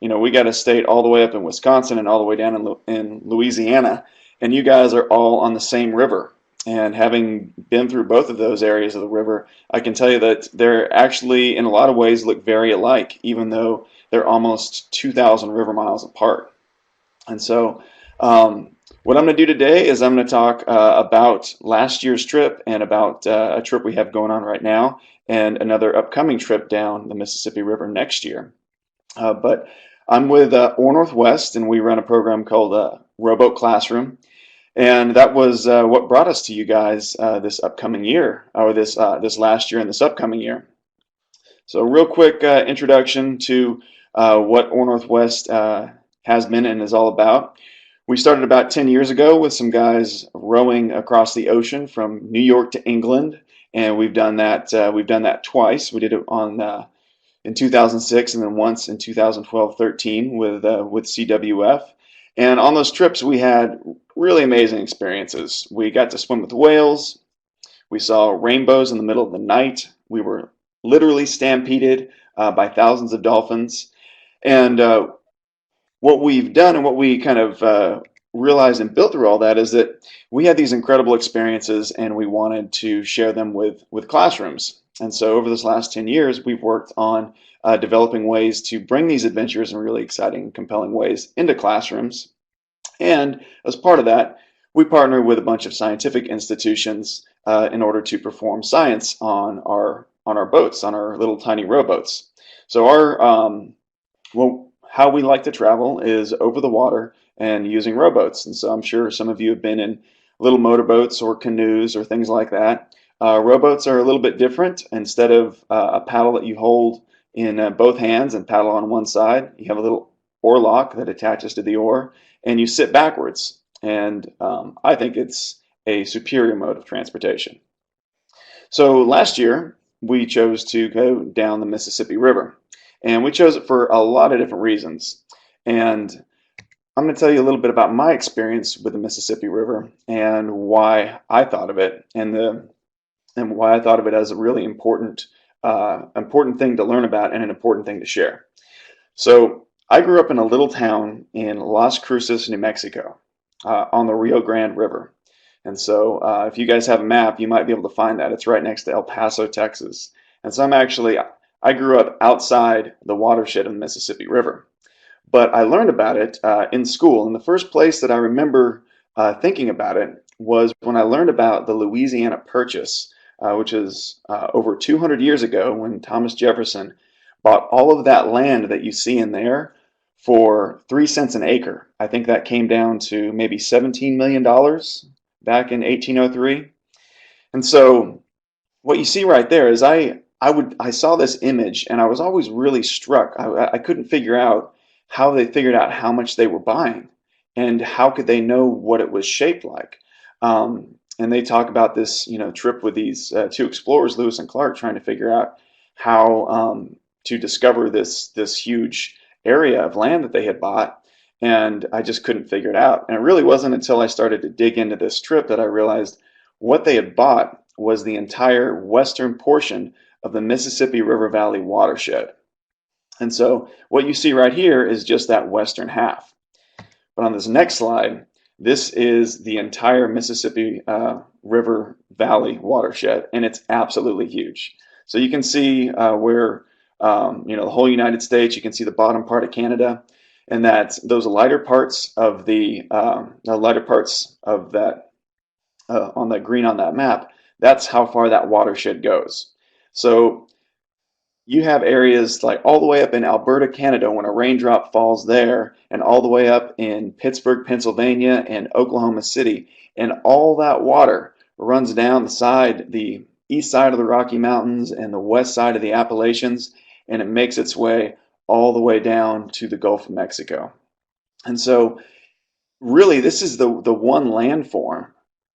we got a state all the way up in Wisconsin and all the way down in Louisiana, and you guys are all on the same river. And having been through both of those areas of the river, I can tell you that they're actually, in a lot of ways, look very alike, even though they're almost 2,000 river miles apart. And so, what I'm going to do today is I'm going to talk about last year's trip and about a trip we have going on right now and another upcoming trip down the Mississippi River next year. But I'm with Or Northwest, and we run a program called Rowboat Classroom. And that was what brought us to you guys this upcoming year, or this last year and this upcoming year. So real quick introduction to what Or Northwest has been and is all about. We started about 10 years ago with some guys rowing across the ocean from New York to England, and we've done that twice. We did it in 2006 and then once in 2012-13 with CWF. And on those trips, we had really amazing experiences. We got to swim with whales. We saw rainbows in the middle of the night. We were literally stampeded by thousands of dolphins. And what we've done and what we kind of realized and built through all that is that we had these incredible experiences, and we wanted to share them with classrooms. And so over this last 10 years, we've worked on developing ways to bring these adventures in really exciting, compelling ways into classrooms. And as part of that, we partner with a bunch of scientific institutions in order to perform science on our boats, on our little tiny rowboats. So how we like to travel is over the water and using rowboats. And so I'm sure some of you have been in little motorboats or canoes or things like that. Rowboats are a little bit different. Instead of a paddle that you hold in both hands and paddle on one side, you have a little oar lock that attaches to the oar, and you sit backwards. And I think it's a superior mode of transportation. So last year, we chose to go down the Mississippi River. And we chose it for a lot of different reasons. And I'm going to tell you a little bit about my experience with the Mississippi River and why I thought of it, and why I thought of it as a really important thing to learn about and an important thing to share. So I grew up in a little town in Las Cruces, New Mexico, on the Rio Grande River. And so if you guys have a map, you might be able to find that. It's right next to El Paso, Texas. And so I grew up outside the watershed of the Mississippi River. But I learned about it in school. And the first place that I remember thinking about it was when I learned about the Louisiana Purchase, which is over 200 years ago, when Thomas Jefferson bought all of that land that you see in there for 3 cents an acre. I think that came down to maybe $17 million back in 1803. And so what you see right there is I saw this image, and I was always really struck. I couldn't figure out how they figured out how much they were buying, and how could they know what it was shaped like. And they talk about this, trip with these two explorers, Lewis and Clark, trying to figure out how to discover this huge area of land that they had bought. And I just couldn't figure it out. And it really wasn't until I started to dig into this trip that I realized what they had bought was the entire western portion of the Mississippi River Valley watershed. And so what you see right here is just that western half. But on this next slide, this is the entire Mississippi River Valley watershed, and it's absolutely huge. So you can see where the whole United States. You can see the bottom part of Canada, and that those lighter parts of that on that green on that map. That's how far that watershed goes. So you have areas like all the way up in Alberta, Canada, when a raindrop falls there, and all the way up in Pittsburgh, Pennsylvania, and Oklahoma City, and all that water runs down the east side of the Rocky Mountains and the west side of the Appalachians, and it makes its way all the way down to the Gulf of Mexico. And so really this is the one landform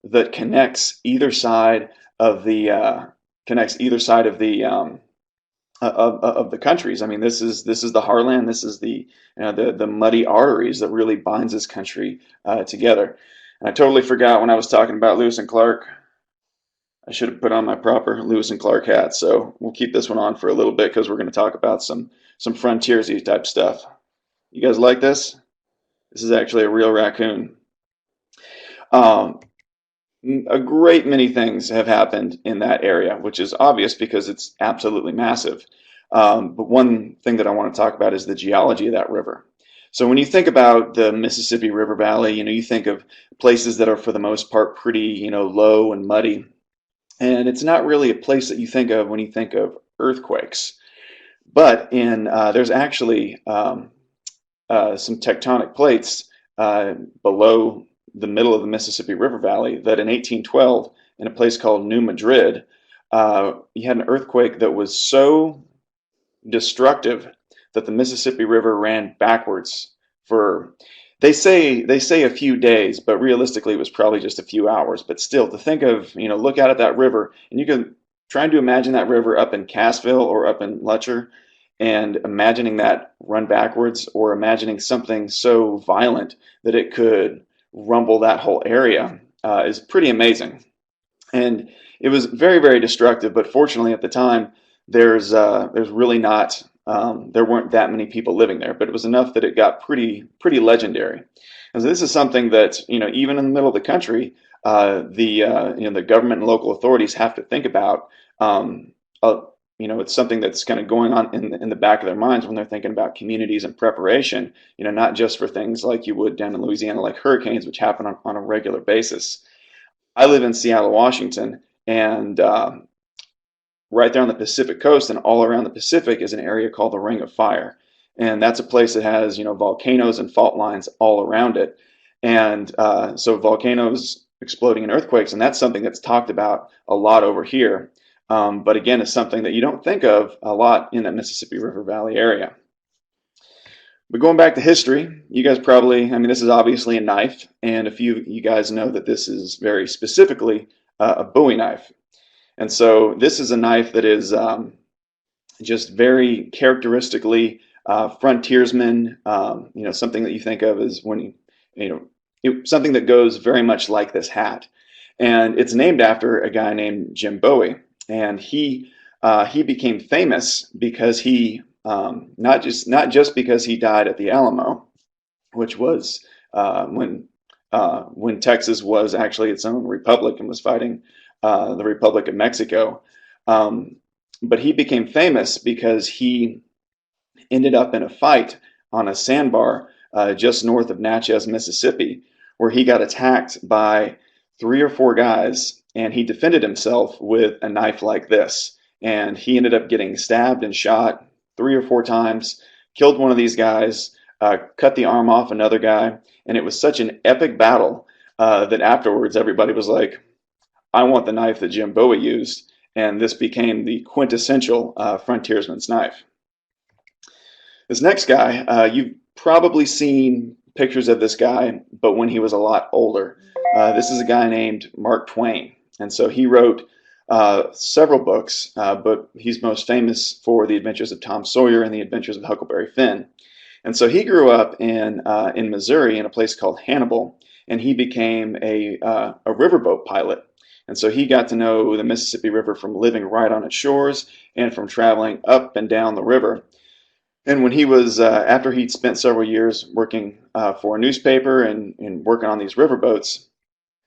that connects either side of the of the countries. I mean, this is the heartland. This is the muddy arteries that really binds this country together. And I totally forgot when I was talking about Lewis and Clark. I should have put on my proper Lewis and Clark hat. So we'll keep this one on for a little bit because we're going to talk about some frontiersy type stuff. You guys like this? This is actually a real raccoon. Um, a great many things have happened in that area, which is obvious because it's absolutely massive. But one thing that I want to talk about is the geology of that river. So when you think about the Mississippi River Valley, you think of places that are for the most part pretty, low and muddy. And it's not really a place that you think of when you think of earthquakes. But there's actually some tectonic plates below the middle of the Mississippi River Valley that in 1812, in a place called New Madrid, you had an earthquake that was so destructive that the Mississippi River ran backwards for they say a few days, but realistically it was probably just a few hours. But still, to think of, look out at that river, and you can try to imagine that river up in Cassville or up in Letcher, and imagining that run backwards, or imagining something so violent that it could rumble that whole area is pretty amazing. And it was very, very destructive. But fortunately, at the time, there's really not there weren't that many people living there, but it was enough that it got pretty legendary. And so this is something that even in the middle of the country, the government and local authorities have to think about. Uh, it's something that's kind of going on in the back of their minds when they're thinking about communities and preparation. Not just for things like you would down in Louisiana, like hurricanes, which happen on a regular basis. I live in Seattle, Washington, and right there on the Pacific coast and all around the Pacific is an area called the Ring of Fire. And that's a place that has, volcanoes and fault lines all around it. And so volcanoes exploding and earthquakes, and that's something that's talked about a lot over here. But again, it's something that you don't think of a lot in that Mississippi River Valley area. But going back to history, you guys probably, this is obviously a knife, and a few of you guys know that this is very specifically a Bowie knife. And so this is a knife that is just very characteristically frontiersman, something that you think of as something that goes very much like this hat. And it's named after a guy named Jim Bowie. And he became famous because he, not just because he died at the Alamo, which was when Texas was actually its own republic and was fighting the Republic of Mexico. But he became famous because he ended up in a fight on a sandbar just north of Natchez, Mississippi, where he got attacked by 3 or 4 guys, and he defended himself with a knife like this. And he ended up getting stabbed and shot 3 or 4 times, killed one of these guys, cut the arm off another guy, and it was such an epic battle that afterwards everybody was like, I want the knife that Jim Bowie used, and this became the quintessential frontiersman's knife. This next guy, you've probably seen pictures of this guy, but when he was a lot older. This is a guy named Mark Twain, and so he wrote several books, but he's most famous for The Adventures of Tom Sawyer and The Adventures of Huckleberry Finn. And so he grew up in Missouri in a place called Hannibal, and he became a riverboat pilot. And so he got to know the Mississippi River from living right on its shores and from traveling up and down the river. And when he was, after he'd spent several years working for a newspaper and working on these riverboats,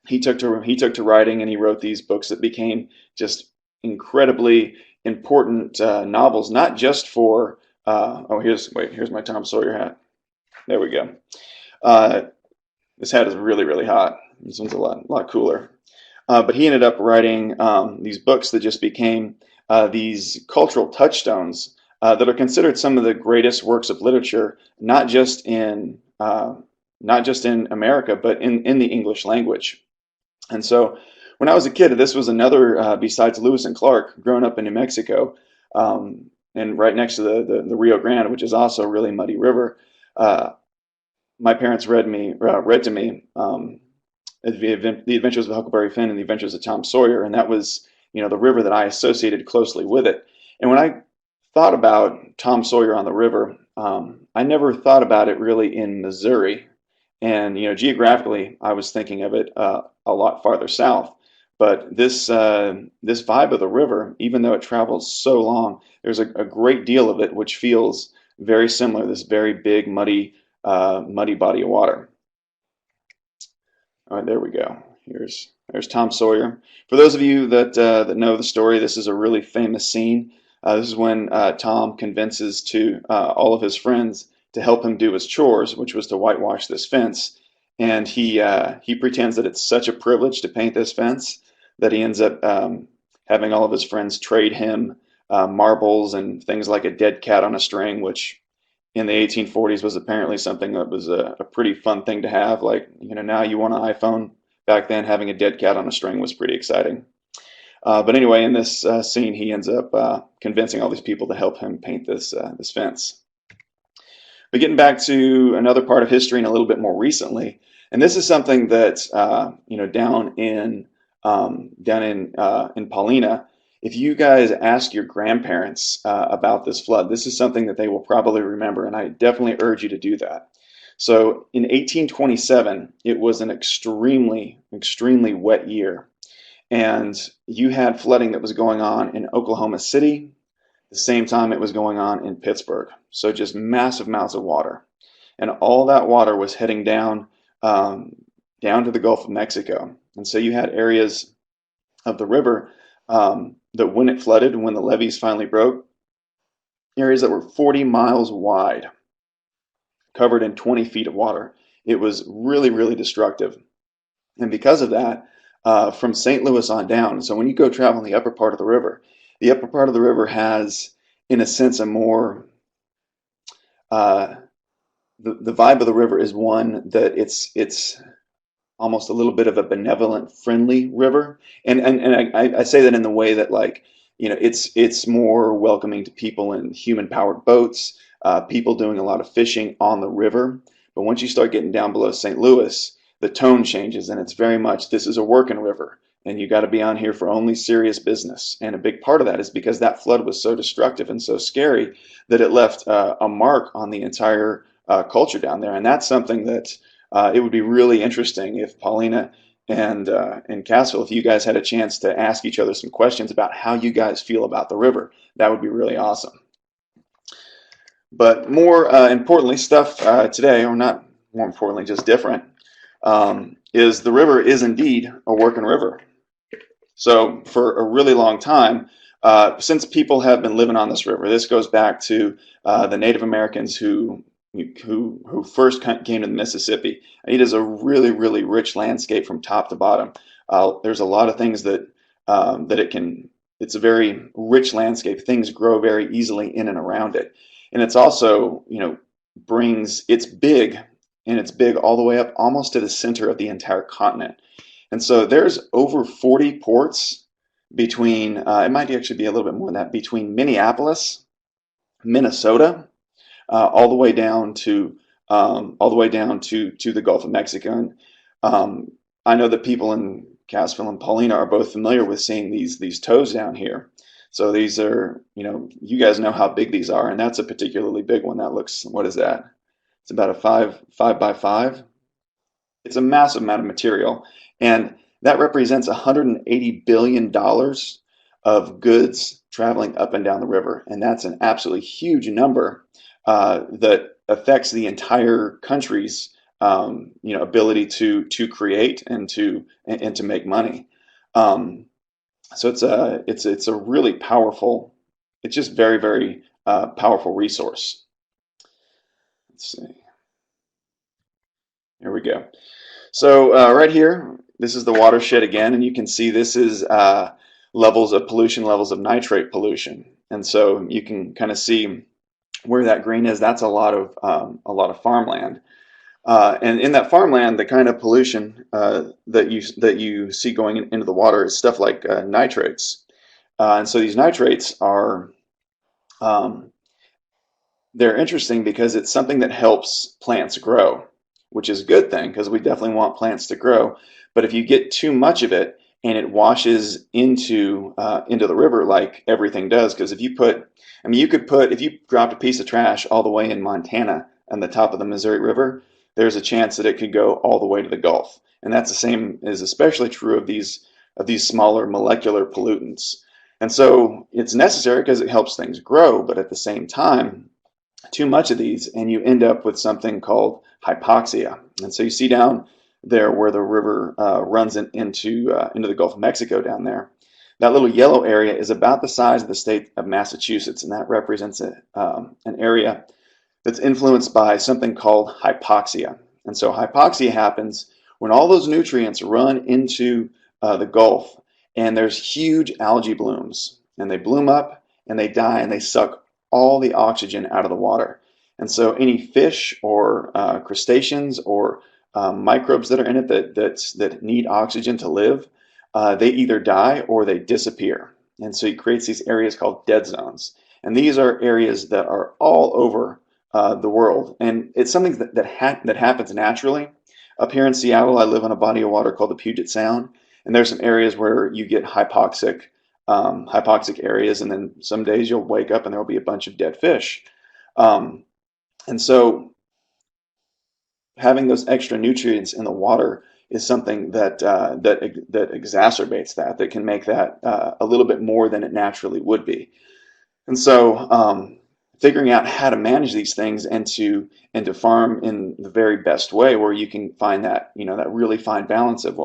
he took to writing, and he wrote these books that became just incredibly important novels, not just for, here's my Tom Sawyer hat. There we go. This hat is really, really hot. This one's a lot cooler. But he ended up writing these books that just became these cultural touchstones that are considered some of the greatest works of literature, not just in America, but in the English language. And so when I was a kid, this was another, besides Lewis and Clark, growing up in New Mexico, and right next to the Rio Grande, which is also a really muddy river. My parents read to me The Adventures of Huckleberry Finn and The Adventures of Tom Sawyer, and that was, the river that I associated closely with it. And when I thought about Tom Sawyer on the river, I never thought about it really in Missouri. And, geographically, I was thinking of it a lot farther south. But this vibe of the river, even though it travels so long, there's a great deal of it which feels very similar, this very big, muddy body of water. All right, there we go. There's Tom Sawyer. For those of you that know the story, this is a really famous scene. This is when Tom convinces all of his friends to help him do his chores, which was to whitewash this fence. And he pretends that it's such a privilege to paint this fence that he ends up having all of his friends trade him marbles and things like a dead cat on a string, which in the 1840s was apparently something that was a pretty fun thing to have. Like, now you want an iPhone. Back then, having a dead cat on a string was pretty exciting. But anyway, in this scene, he ends up convincing all these people to help him paint this fence. But getting back to another part of history and a little bit more recently, and this is something that down in Paulina, if you guys ask your grandparents about this flood, this is something that they will probably remember, and I definitely urge you to do that. So in 1827, it was an extremely, extremely wet year, and you had flooding that was going on in Oklahoma City, the same time it was going on in Pittsburgh. So just massive amounts of water, and all that water was heading down to the Gulf of Mexico. And so you had areas of the river that when it flooded, when the levees finally broke, areas that were 40 miles wide, covered in 20 feet of water. It was really, really destructive. And because of that, from St. Louis on down, so when you go travel in the upper part of the river has, in a sense, a more, the vibe of the river is one that it's almost a little bit of a benevolent, friendly river. And I say that in the way that, like, it's more welcoming to people in human-powered boats, people doing a lot of fishing on the river. But once you start getting down below St. Louis, the tone changes, and it's very much, this is a working river, and you got to be on here for only serious business. And a big part of that is because that flood was so destructive and so scary that it left a mark on the entire culture down there. And that's something that it would be really interesting if Paulina and Cassville, if you guys had a chance to ask each other some questions about how you guys feel about the river. That would be really awesome. But more importantly, stuff today, or not more importantly, just different, is the river is indeed a working river. So for a really long time, since people have been living on this river, this goes back to the Native Americans who first came to the Mississippi. It is a really, really rich landscape from top to bottom. There's a lot of things that it's a very rich landscape. Things grow very easily in and around it. And it's also, it's big all the way up almost to the center of the entire continent. And so there's over 40 ports between, it might actually be a little bit more than that, between Minneapolis, Minnesota, all the way down to the Gulf of Mexico. And I know that people in Cassville and Paulina are both familiar with seeing these tows down here. So these are, you guys know how big these are, and that's a particularly big one. That looks, what is that? It's about a 5 by 5. It's a massive amount of material, and that represents $180 billion of goods traveling up and down the river, and that's an absolutely huge number that affects the entire country's ability to create and to make money. So it's a really powerful, it's just very, very powerful resource. Let's see. Here we go. So right here, this is the watershed again, and you can see this is levels of pollution, levels of nitrate pollution, and so you can kind of see where that green is. That's a lot of farmland. And in that farmland, the kind of pollution that you see going into the water is stuff like nitrates. And so these nitrates are they're interesting because it's something that helps plants grow, which is a good thing because we definitely want plants to grow. But if you get too much of it and it washes into the river like everything does, because if you dropped a piece of trash all the way in Montana on the top of the Missouri River, there's a chance that it could go all the way to the Gulf. And that's the same is especially true of these smaller molecular pollutants. And so it's necessary because it helps things grow, but at the same time, too much of these, and you end up with something called hypoxia. And so you see down there where the river runs into the Gulf of Mexico down there. That little yellow area is about the size of the state of Massachusetts, and that represents an area that's influenced by something called hypoxia. And so hypoxia happens when all those nutrients run into the Gulf, and there's huge algae blooms, and they bloom up and they die and they suck all the oxygen out of the water. And so any fish or crustaceans or microbes that are in it that need oxygen to live, they either die or they disappear. And so it creates these areas called dead zones. And these are areas that are all over the world. And it's something that happens naturally. Up here in Seattle, I live on a body of water called the Puget Sound. And there's some areas where you get hypoxic areas, and then some days you'll wake up and there'll be a bunch of dead fish. And so having those extra nutrients in the water is something that exacerbates that can make that a little bit more than it naturally would be. And so figuring out how to manage these things and to farm in the very best way, where you can find that that really fine balance of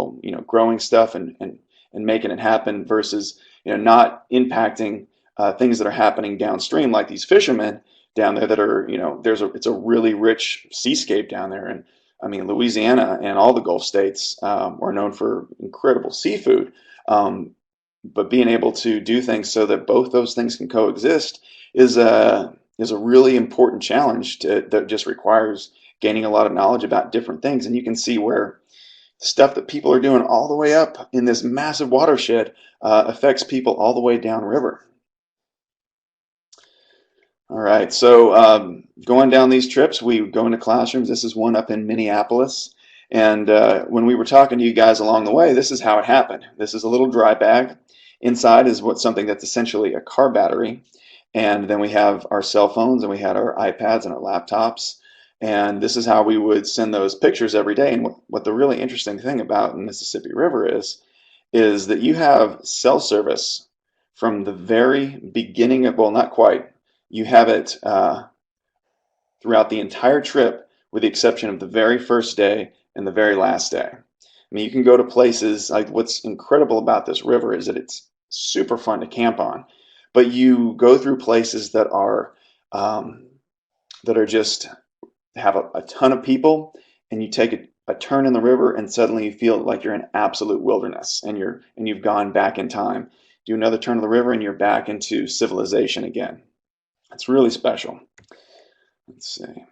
growing stuff and making it happen versus not impacting things that are happening downstream, like these fishermen down there that are it's a really rich seascape down there. And I mean, Louisiana and all the Gulf states are known for incredible seafood, but being able to do things so that both those things can coexist is a really important challenge that just requires gaining a lot of knowledge about different things. And you can see where stuff that people are doing all the way up in this massive watershed affects people all the way downriver. All right, so going down these trips, we go into classrooms. This is one up in Minneapolis. And when we were talking to you guys along the way, this is how it happened. This is a little dry bag. Inside is something that's essentially a car battery. And then we have our cell phones, and we had our iPads and our laptops. And this is how we would send those pictures every day. And what the really interesting thing about the Mississippi River is that you have cell service from the very beginning of, well, not quite. You have it throughout the entire trip, with the exception of the very first day and the very last day. I mean, you can go to places, like what's incredible about this river is that it's super fun to camp on. But you go through places that are just have a ton of people, and you take a turn in the river, and suddenly you feel like you're in absolute wilderness, and you've gone back in time. Do another turn of the river, and you're back into civilization again. It's really special. Let's see.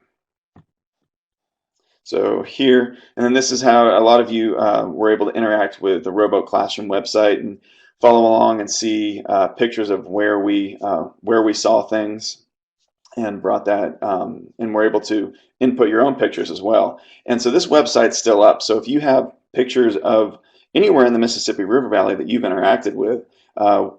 So here, and then this is how a lot of you were able to interact with the Rowboat Classroom website and follow along and see pictures of where we saw things, and brought that, and we're able to input your own pictures as well. And so this website's still up. So if you have pictures of anywhere in the Mississippi River Valley that you've interacted with,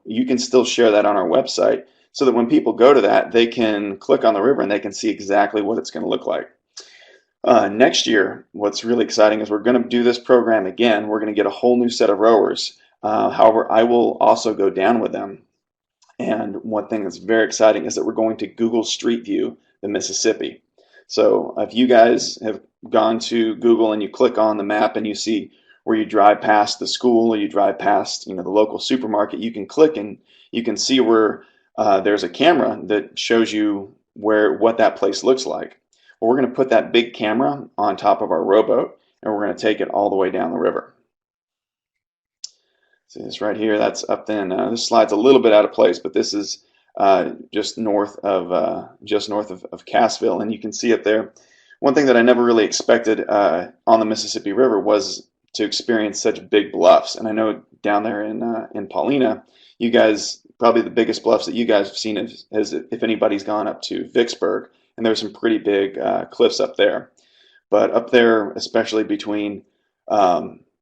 you can still share that on our website, so that when people go to that, they can click on the river and they can see exactly what it's going to look like. Next year, what's really exciting is we're going to do this program again. We're going to get a whole new set of rowers. However, I will also go down with them. And one thing that's very exciting is that we're going to Google Street View the Mississippi. So if you guys have gone to Google and you click on the map and you see where you drive past the school, or you drive past the local supermarket, you can click and you can see where there's a camera that shows you what that place looks like. Well, we're going to put that big camera on top of our rowboat, and we're going to take it all the way down the river. See this right here? That's up then. This slide's a little bit out of place, but this is just north of Cassville, and you can see it there. One thing that I never really expected on the Mississippi River was to experience such big bluffs. And I know down there in Paulina, you guys, probably the biggest bluffs that you guys have seen is if anybody's gone up to Vicksburg, and there's some pretty big cliffs up there. But up there, especially between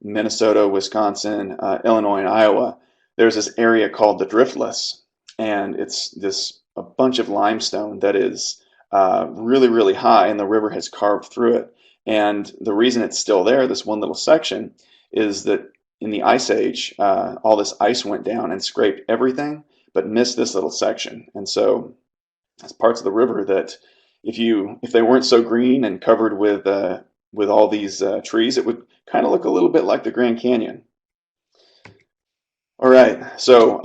Minnesota, Wisconsin, Illinois, and Iowa, there's this area called the Driftless, and it's a bunch of limestone that is really, really high, and the river has carved through it. And the reason it's still there, this one little section, is that in the Ice Age, all this ice went down and scraped everything, but missed this little section. And so there's parts of the river that if they weren't so green and covered with all these trees, it would kind of look a little bit like the Grand Canyon. All right, so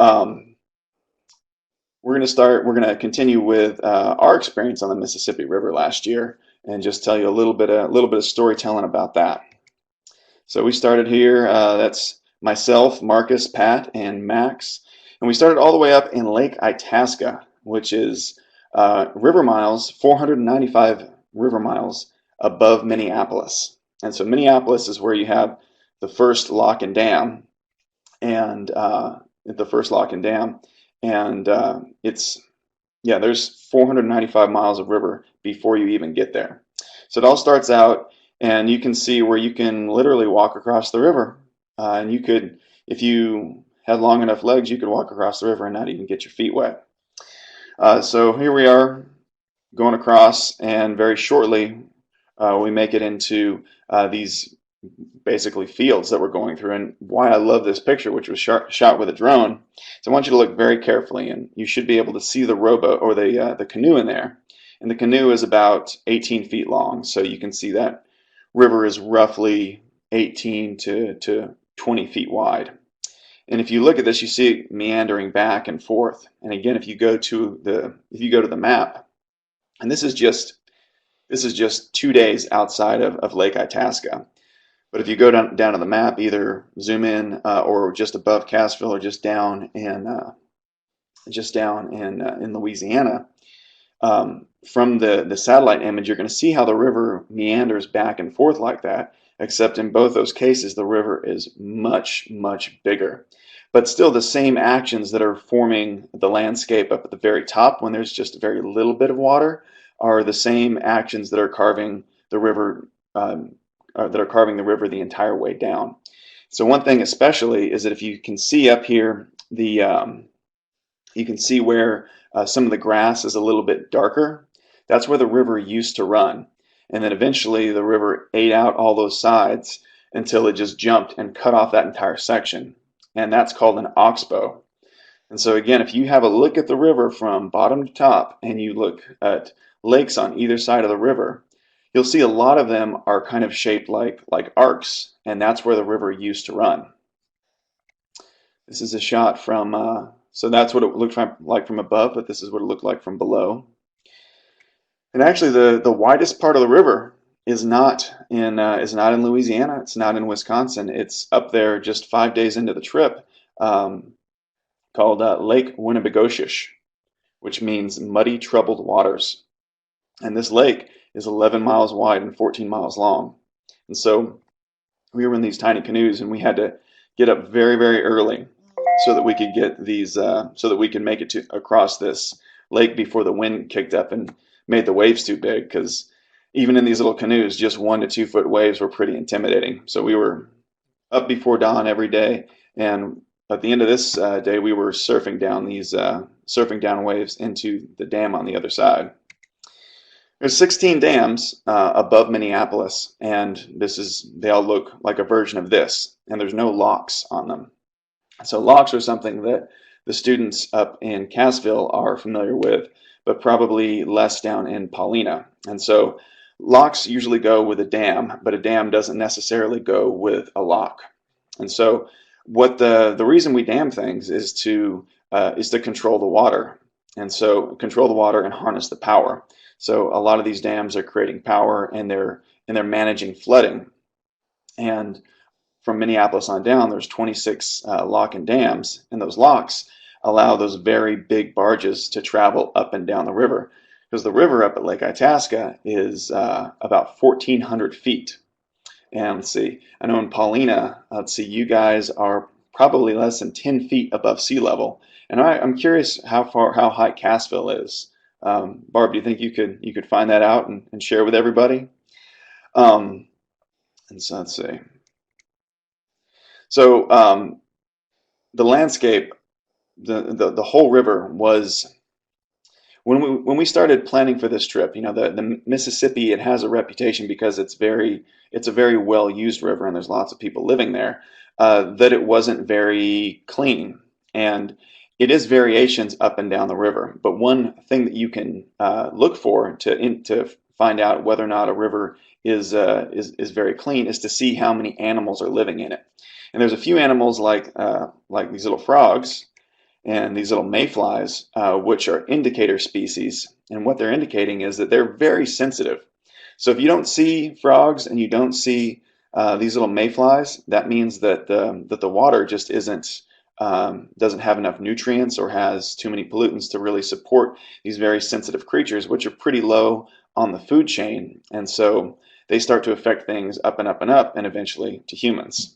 we're going to continue with our experience on the Mississippi River last year, and just tell you a little bit of storytelling about that. So we started here. That's myself, Marcus, Pat, and Max, and we started all the way up in Lake Itasca, which is river miles, 495 river miles above Minneapolis. And so Minneapolis is where you have the first lock and dam, and it's, yeah, there's 495 miles of river before you even get there. So it all starts out, and you can see where you can literally walk across the river. And you could, if you had long enough legs, you could walk across the river and not even get your feet wet. So here we are going across, and very shortly we make it into these basically fields that we're going through. And why I love this picture, which was shot with a drone, so I want you to look very carefully, and you should be able to see the rowboat, or the canoe in there. And the canoe is about 18 feet long, so you can see that river is roughly 18 to 20 feet wide. And if you look at this, you see it meandering back and forth. And again, if you go to the map, and this is just 2 days outside of Lake Itasca. But if you go down to the map, either zoom in or just above Cassville, or just down in Louisiana, from the satellite image, you're going to see how the river meanders back and forth like that. Except in both those cases, the river is much, much bigger. But still, the same actions that are forming the landscape up at the very top, when there's just a very little bit of water, are the same actions that are carving the river the entire way down. So one thing especially is that if you can see up here, you can see where some of the grass is a little bit darker. That's where the river used to run. And then eventually the river ate out all those sides until it just jumped and cut off that entire section. And that's called an oxbow. And so again, if you have a look at the river from bottom to top, and you look at lakes on either side of the river, you'll see a lot of them are kind of shaped like arcs, and that's where the river used to run. This is a shot from, so that's what it looked like from above, but this is what it looked like from below. And actually, the widest part of the river is not in Louisiana. It's not in Wisconsin. It's up there just 5 days into the trip, called Lake Winnibigoshish, which means muddy, troubled waters. And this lake is 11 miles wide and 14 miles long. And so we were in these tiny canoes, and we had to get up very, very early so that we could get these, so that we could make it across this lake before the wind kicked up and made the waves too big. Because even in these little canoes, just 1 to 2 foot waves were pretty intimidating. So we were up before dawn every day, and at the end of this day, we were surfing down waves into the dam on the other side. There's 16 dams above Minneapolis, and they all look like a version of this, and there's no locks on them. So locks are something that the students up in Cassville are familiar with, but probably less down in Paulina. And so locks usually go with a dam, but a dam doesn't necessarily go with a lock. And so what the reason we dam things is to control the water, and so control the water and harness the power. So a lot of these dams are creating power, and they're managing flooding. And from Minneapolis on down, there's 26 lock and dams, and those locks allow those very big barges to travel up and down the river, because the river up at Lake Itasca is about 1,400 feet. And let's see, I know in Paulina, let's see, you guys are probably less than 10 feet above sea level. And I'm curious how high Cassville is. Barb, do you think you could find that out and share with everybody? And so let's see. So the landscape, the whole river was, when we started planning for this trip, the Mississippi, it has a reputation because it's a very well used river, and there's lots of people living there, that it wasn't very clean. And it is variations up and down the river. But one thing that you can look for to find out whether or not a river is very clean is to see how many animals are living in it. And there's a few animals like these little frogs and these little mayflies, which are indicator species. And what they're indicating is that they're very sensitive. So if you don't see frogs and you don't see these little mayflies, that means that the water just isn't doesn't have enough nutrients or has too many pollutants to really support these very sensitive creatures, which are pretty low on the food chain. And so they start to affect things up and up and up, and eventually to humans.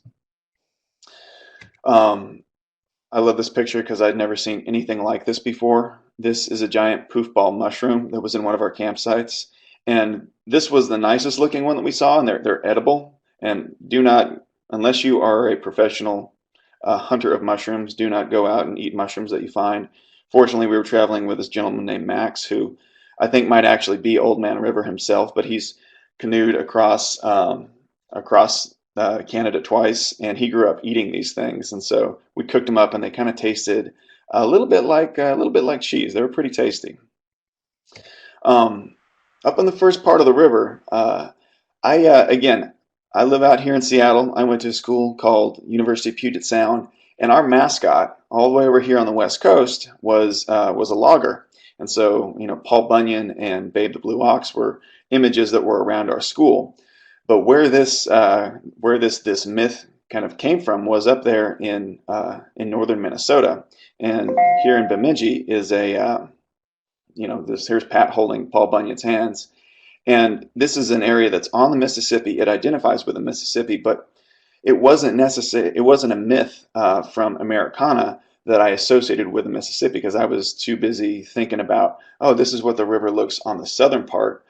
I love this picture because I'd never seen anything like this before. This is a giant poofball mushroom that was in one of our campsites. And this was the nicest looking one that we saw, and they're edible. And do not, unless you are a professional hunter of mushrooms, do not go out and eat mushrooms that you find. Fortunately, we were traveling with this gentleman named Max, who I think might actually be Old Man River himself, but he's canoed across Canada twice, and he grew up eating these things. And so we cooked them up, and they kind of tasted a little bit like cheese. They were pretty tasty. Up in the first part of the river, I live out here in Seattle. I went to a school called University of Puget Sound, and our mascot, all the way over here on the West Coast, was a logger. And so, Paul Bunyan and Babe the Blue Ox were images that were around our school. But where this myth kind of came from was up there in northern Minnesota, and here in Bemidji is here's Pat holding Paul Bunyan's hands, and this is an area that's on the Mississippi. It identifies with the Mississippi, but it wasn't necessary. It wasn't a myth from Americana that I associated with the Mississippi, because I was too busy thinking about, oh, this is what the river looks on the southern part,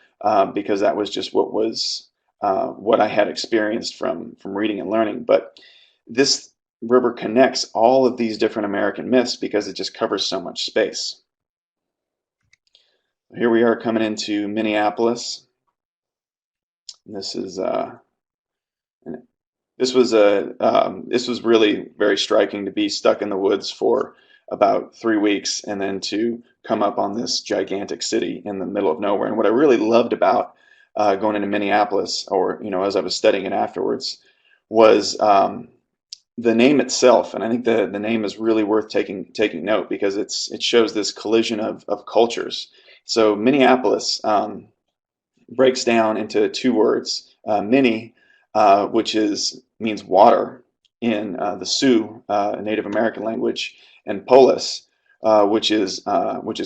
because that was just what I had experienced from reading and learning. But this river connects all of these different American myths because it just covers so much space. Here we are coming into Minneapolis. This was really very striking to be stuck in the woods for about 3 weeks and then to come up on this gigantic city in the middle of nowhere. And what I really loved about going into Minneapolis, or as I was studying it afterwards, was the name itself. And I think the name is really worth taking note, because it shows this collision of cultures. So Minneapolis breaks down into two words: Minnie, which means water in the Sioux Native American language, and polis, which is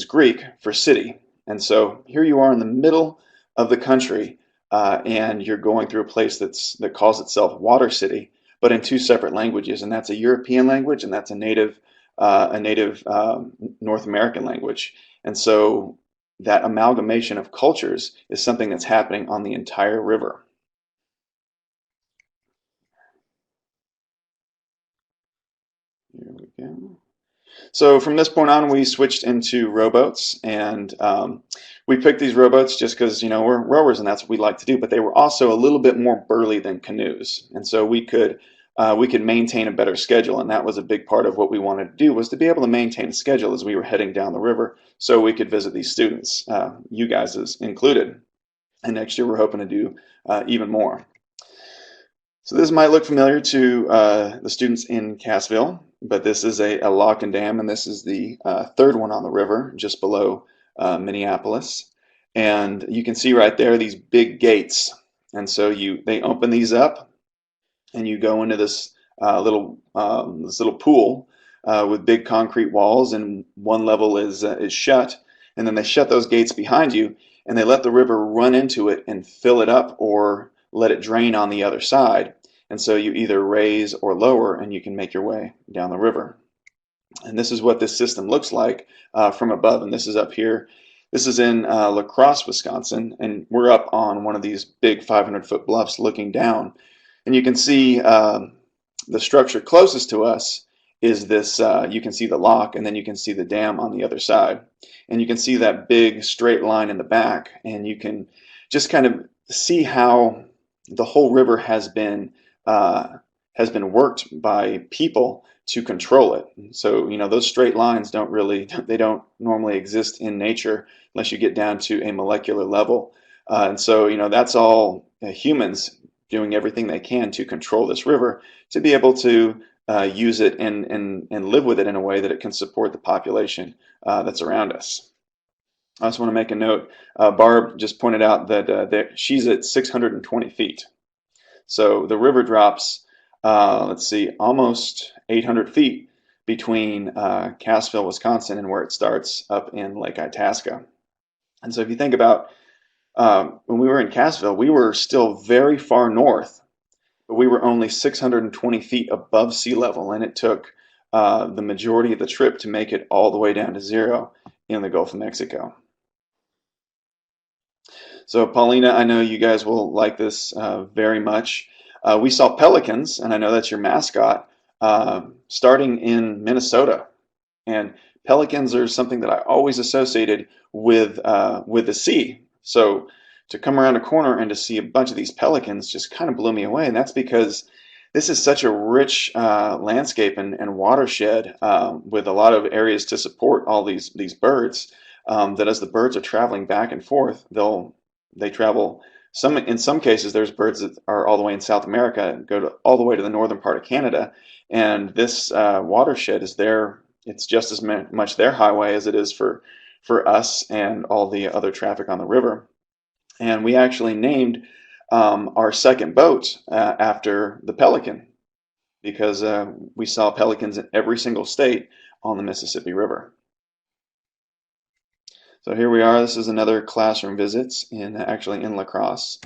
Greek for city. And so here you are in the middle of the country, and you're going through a place that calls itself Water City, but in two separate languages, and that's a European language, and that's a native North American language. And so that amalgamation of cultures is something that's happening on the entire river. Here we go. So from this point on, we switched into rowboats, and we picked these rowboats just because we're rowers and that's what we like to do. But they were also a little bit more burly than canoes, and so we could maintain a better schedule, and that was a big part of what we wanted to do, was to be able to maintain a schedule as we were heading down the river, so we could visit these students, you guys as included. And next year we're hoping to do even more. So this might look familiar to the students in Cassville, but this is a lock and dam, and this is the third one on the river, just below Minneapolis. And you can see right there these big gates, and so they open these up, and you go into this little pool with big concrete walls, and one level is shut, and then they shut those gates behind you, and they let the river run into it and fill it up, or let it drain on the other side. And so you either raise or lower, and you can make your way down the river. And this is what this system looks like from above, and this is up here. This is in La Crosse, Wisconsin, and we're up on one of these big 500-foot bluffs looking down. And you can see the structure closest to us is this, you can see the lock, and then you can see the dam on the other side. And you can see that big straight line in the back, and you can just kind of see how the whole river has been has been worked by people to control it. So, those straight lines don't really, they don't normally exist in nature unless you get down to a molecular level. And so, that's all humans doing everything they can to control this river to be able to use it and live with it in a way that it can support the population that's around us. I also want to make a note. Barb just pointed out that she's at 620 feet. So the river drops, let's see, almost 800 feet between Cassville, Wisconsin, and where it starts up in Lake Itasca. And so if you think about when we were in Cassville, we were still very far north, but we were only 620 feet above sea level, and it took the majority of the trip to make it all the way down to zero in the Gulf of Mexico. So Paulina, I know you guys will like this very much. We saw pelicans, and I know that's your mascot, starting in Minnesota. And pelicans are something that I always associated with the sea. So to come around a corner and to see a bunch of these pelicans just kind of blew me away. And that's because this is such a rich landscape and watershed with a lot of areas to support all these birds that as the birds are traveling back and forth, they travel. In some cases, there's birds that are all the way in South America and go all the way to the northern part of Canada. And this watershed is there. It's just as much their highway as it is for us and all the other traffic on the river. And we actually named our second boat after the Pelican because we saw pelicans in every single state on the Mississippi River. So here we are. This is another classroom visit actually in La Crosse.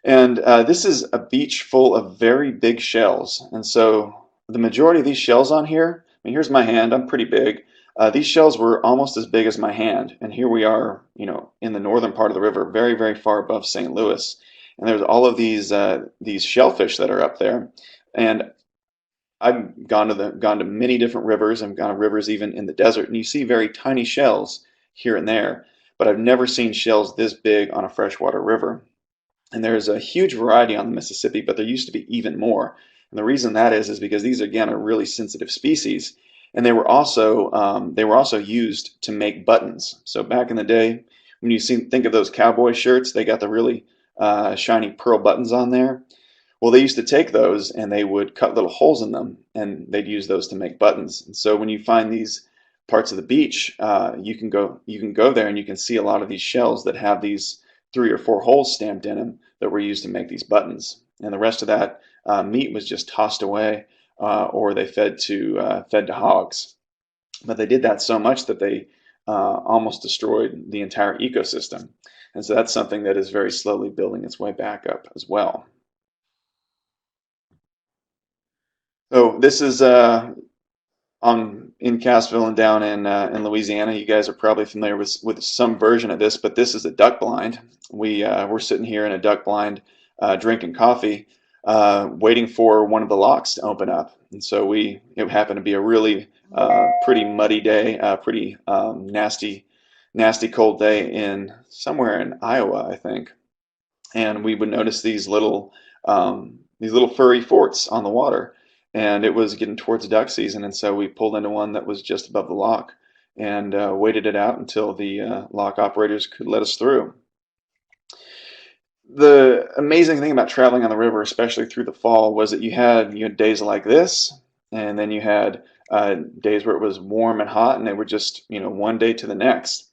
And this is a beach full of very big shells. And so the majority of these shells on here, I mean, here's my hand. I'm pretty big. These shells were almost as big as my hand. And here we are, in the northern part of the river, very, very far above St. Louis. And there's all of these shellfish that are up there. And I've gone to many different rivers. I've gone to rivers even in the desert, and you see very tiny shells here and there, but I've never seen shells this big on a freshwater river. And there's a huge variety on the Mississippi, but there used to be even more. And the reason that is because these again are really sensitive species, and they were also used to make buttons. So back in the day, when you think of those cowboy shirts, they got the really shiny pearl buttons on there. Well, they used to take those and they would cut little holes in them, and they'd use those to make buttons. And so when you find these parts of the beach, you can go there and you can see a lot of these shells that have these 3 or 4 holes stamped in them that were used to make these buttons. And the rest of that meat was just tossed away, or they fed to hogs. But they did that so much that they almost destroyed the entire ecosystem. And so that's something that is very slowly building its way back up as well. So this is in Cassville and down in Louisiana. You guys are probably familiar with some version of this, but this is a duck blind. We're sitting here in a duck blind drinking coffee, waiting for one of the locks to open up. And so it happened to be a really pretty muddy day, pretty nasty cold day somewhere in Iowa, I think. And we would notice these little furry forts on the water. And it was getting towards duck season, and so we pulled into one that was just above the lock and waited it out until the lock operators could let us through. The amazing thing about traveling on the river, especially through the fall, was that you had days like this, and then you had days where it was warm and hot, and they were just one day to the next.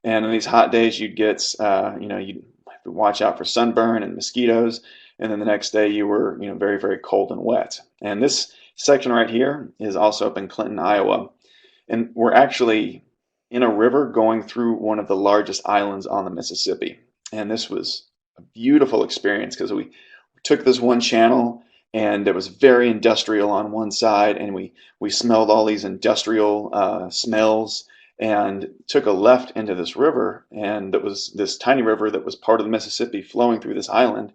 And in these hot days, you'd get you'd have to watch out for sunburn and mosquitoes. And then the next day you were, very, very cold and wet. And this section right here is also up in Clinton, Iowa. And we're actually in a river going through one of the largest islands on the Mississippi. And this was a beautiful experience because we took this one channel and it was very industrial on one side, and we smelled all these industrial smells, and took a left into this river, and it was this tiny river that was part of the Mississippi flowing through this island.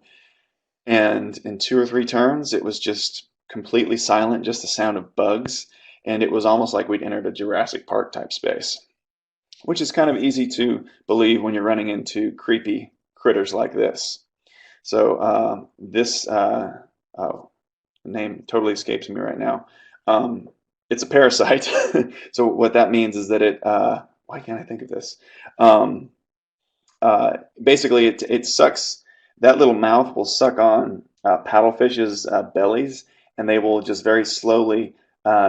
And in 2 or 3 turns, it was just completely silent, just the sound of bugs. And it was almost like we'd entered a Jurassic Park type space, which is kind of easy to believe when you're running into creepy critters like this. So this The name totally escapes me right now. Um, it's a parasite. So what that means is that why can't I think of this? Um, Basically, it sucks. That little mouth will suck on paddlefish's bellies, and they will just very slowly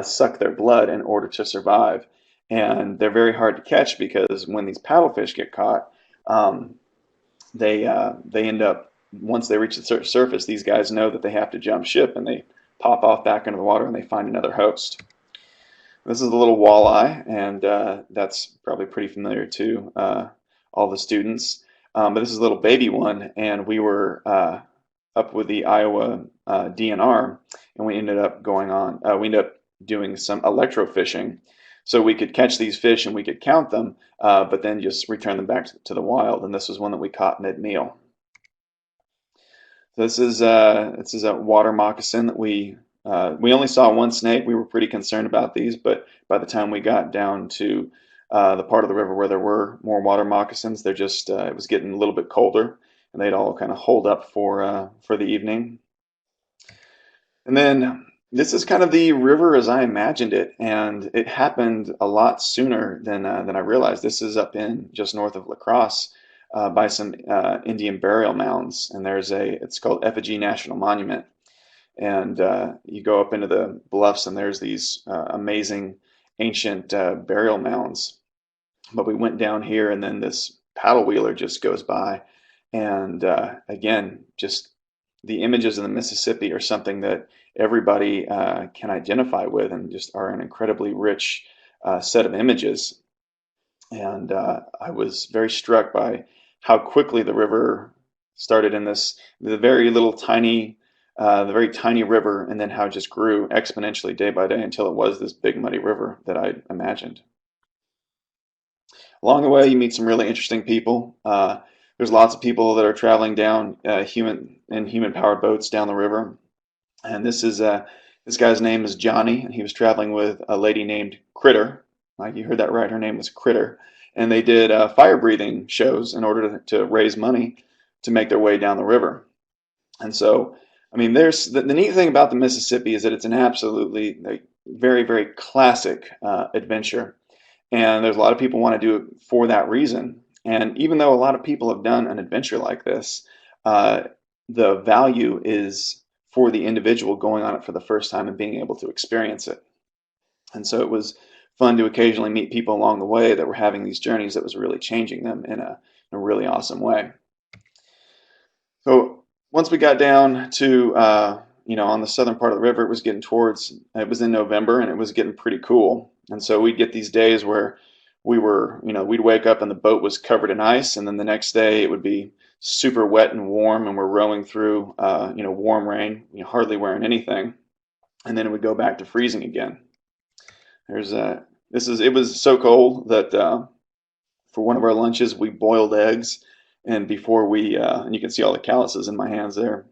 suck their blood in order to survive. And they're very hard to catch because when these paddlefish get caught, um, they end up once they reach the surface. These guys know that they have to jump ship, and they pop off back into the water, and they find another host. This is a little walleye, and that's probably pretty familiar to all the students. But this is a little baby one, and we were up with the Iowa DNR, and we ended up we ended up doing some electrofishing, so we could catch these fish and we could count them, but then just return them back to the wild. And this was one that we caught mid-meal. This is a water moccasin that we only saw one snake. We were pretty concerned about these, but by the time we got down to the part of the river where there were more water moccasins, they're just it was getting a little bit colder, and they'd all kind of holed up for the evening. And then this is kind of the river as I imagined it, and it happened a lot sooner than I realized. This is up in just north of La Crosse by some Indian burial mounds, and it's called Effigy National Monument. And you go up into the bluffs, and there's these amazing ancient burial mounds. But we went down here, and then this paddle wheeler just goes by, and again, just the images of the Mississippi are something that everybody can identify with, and just are an incredibly rich set of images. And I was very struck by how quickly the river started in the very little tiny the very tiny river, and then how it just grew exponentially day by day until it was this big muddy river that I imagined. Along the way, you meet some really interesting people. There's lots of people that are traveling down human powered boats down the river, and this guy's name is Johnny, and he was traveling with a lady named Critter. Like you heard that right, her name was Critter, and they did fire breathing shows in order to raise money to make their way down the river. And so I mean, there's the neat thing about the Mississippi is that it's an absolutely very, very classic adventure, and there's a lot of people want to do it for that reason. And even though a lot of people have done an adventure like this, the value is for the individual going on it for the first time and being able to experience it. And so it was fun to occasionally meet people along the way that were having these journeys that was really changing them in a really awesome way. So once we got down to on the southern part of the river, it was in November, and it was getting pretty cool. And so we'd get these days where we'd wake up and the boat was covered in ice, and then the next day it would be super wet and warm, and we're rowing through warm rain, hardly wearing anything, and then it would go back to freezing again. It was so cold that for one of our lunches we boiled eggs. And before and you can see all the calluses in my hands there,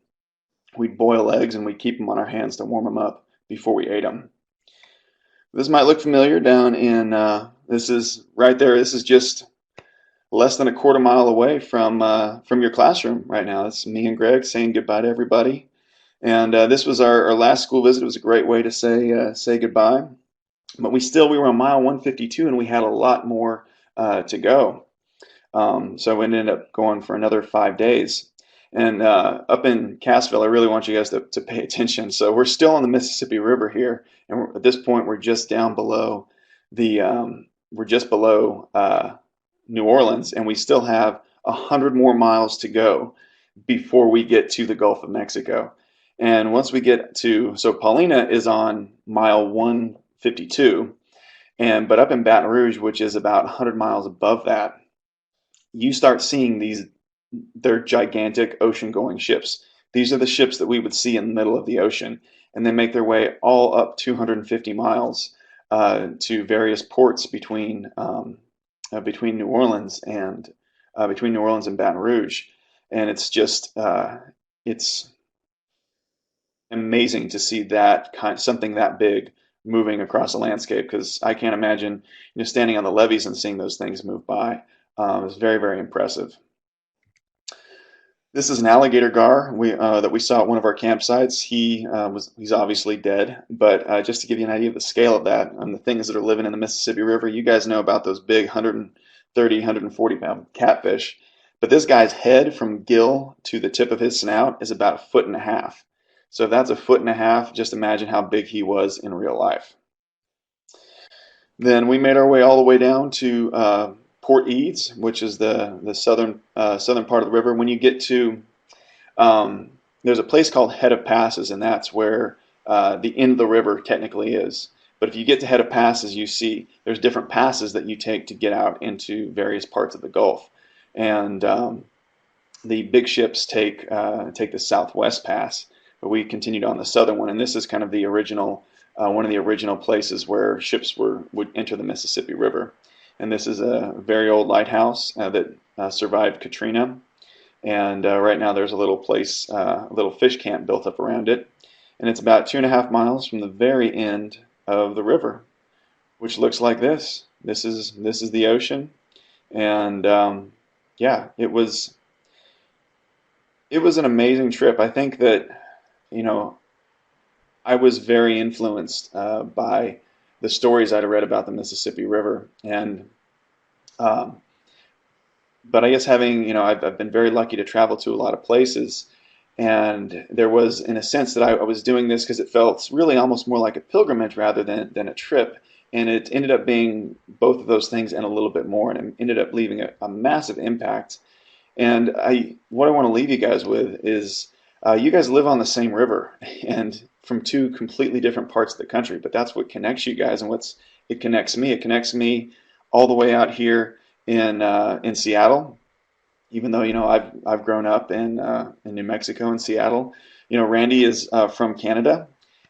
we'd boil eggs and we'd keep them on our hands to warm them up before we ate them. This might look familiar down this is right there. This is just less than a quarter mile away from your classroom right now. It's me and Greg saying goodbye to everybody. And this was our last school visit. It was a great way to say goodbye. But we were on mile 152, and we had a lot more to go. So we ended up going for another 5 days. And up in Cassville, I really want you guys to pay attention. So we're still on the Mississippi River here, and at this point we're just down below New Orleans, and we still have 100 more miles to go before we get to the Gulf of Mexico. And once we get so Paulina is on mile 152, but up in Baton Rouge, which is about 100 miles above that, you start seeing they're gigantic ocean-going ships. These are the ships that we would see in the middle of the ocean, and they make their way all up 250 miles to various ports between New Orleans and Baton Rouge. And it's just it's amazing to see something that big moving across the landscape, because I can't imagine standing on the levees and seeing those things move by. It's very, very impressive. This is an alligator gar that we saw at one of our campsites. He's obviously dead, but just to give you an idea of the scale of that, the things that are living in the Mississippi River, you guys know about those big 130, 140-pound catfish. But this guy's head from gill to the tip of his snout is about 1.5 feet. So if that's 1.5 feet, just imagine how big he was in real life. Then we made our way all the way down to Port Eads, which is the southern part of the river. When you get to, there's a place called Head of Passes, and that's where the end of the river technically is. But if you get to Head of Passes, you see there's different passes that you take to get out into various parts of the Gulf. And the big ships take the Southwest Pass, but we continued on the southern one, and this is kind of the original. One of the original places where ships would enter the Mississippi River. And this is a very old lighthouse that survived Katrina. And right now there's a little place, a little fish camp built up around it. And it's about 2.5 miles from the very end of the river, which looks like this. This is the ocean. And yeah, it was an amazing trip. I think that, I was very influenced by the stories I'd read about the Mississippi River, and but I guess having, I've been very lucky to travel to a lot of places, and there was, in a sense, that I was doing this because it felt really almost more like a pilgrimage rather than a trip, and it ended up being both of those things and a little bit more, and it ended up leaving a massive impact. And what I want to leave you guys with is you guys live on the same river, and from two completely different parts of the country, but that's what connects you guys, and it connects me. It connects me all the way out here in Seattle, even though I've grown up in New Mexico and Seattle. Randy is from Canada,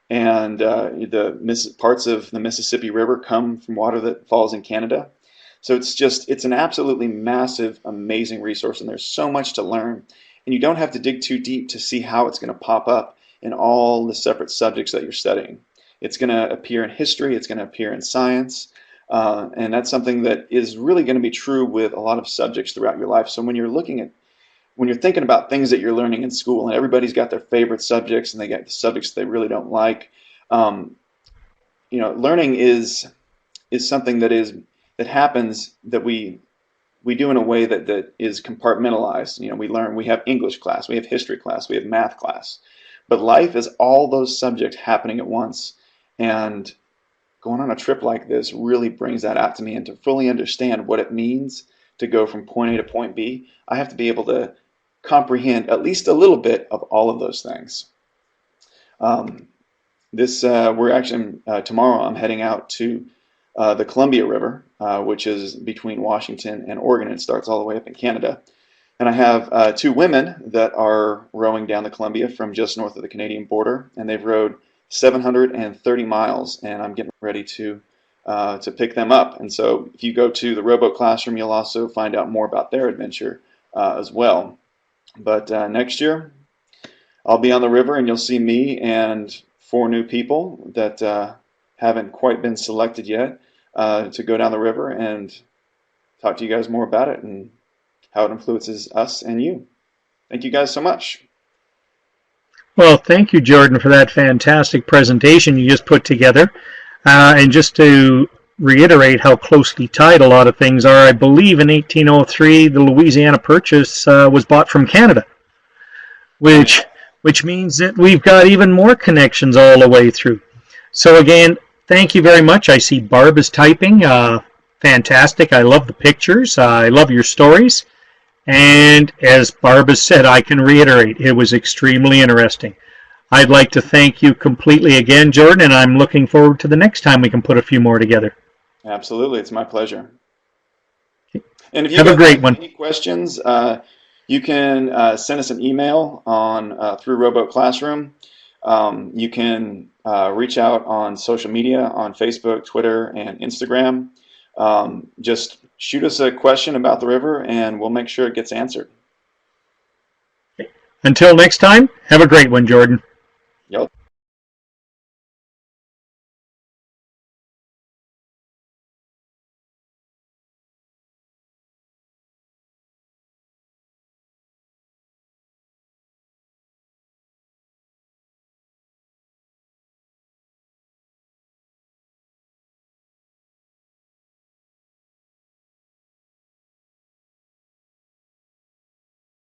and the parts of the Mississippi River come from water that falls in Canada. So it's an absolutely massive, amazing resource, and there's so much to learn. And you don't have to dig too deep to see how it's going to pop up in all the separate subjects that you're studying. It's going to appear in history, it's going to appear in science, and that's something that is really going to be true with a lot of subjects throughout your life. So when you're thinking about things that you're learning in school, and everybody's got their favorite subjects, and they got the subjects they really don't like, learning is something that happens that we do in a way that is compartmentalized. We have English class, we have history class, we have math class. But life is all those subjects happening at once. And going on a trip like this really brings that out to me. And to fully understand what it means to go from point A to point B, I have to be able to comprehend at least a little bit of all of those things. We're actually, tomorrow I'm heading out to the Columbia River, which is between Washington and Oregon. It starts all the way up in Canada. And I have 2 women that are rowing down the Columbia from just north of the Canadian border, and they've rowed 730 miles, and I'm getting ready to pick them up. And so if you go to the rowboat classroom, you'll also find out more about their adventure as well. But next year, I'll be on the river, and you'll see me and 4 new people that haven't quite been selected yet to go down the river and talk to you guys more about it and how it influences us and you. Thank you guys so much. Well, thank you, Jordan, for that fantastic presentation you just put together. And just to reiterate how closely tied a lot of things are, I believe in 1803 the Louisiana Purchase was bought from Canada, which means that we've got even more connections all the way through. So again, thank you very much. I see Barb is typing. Fantastic. I love the pictures. I love your stories. And as Barb has said, I can reiterate, it was extremely interesting. I'd like to thank you completely again, Jordan, and I'm looking forward to the next time we can put a few more together. Absolutely. It's my pleasure. And if you have a great one. Any questions, you can send us an email on through Rowboat Classroom. You can reach out on social media, on Facebook, Twitter, and Instagram. Just shoot us a question about the river, and we'll make sure it gets answered. Until next time, have a great one, Jordan.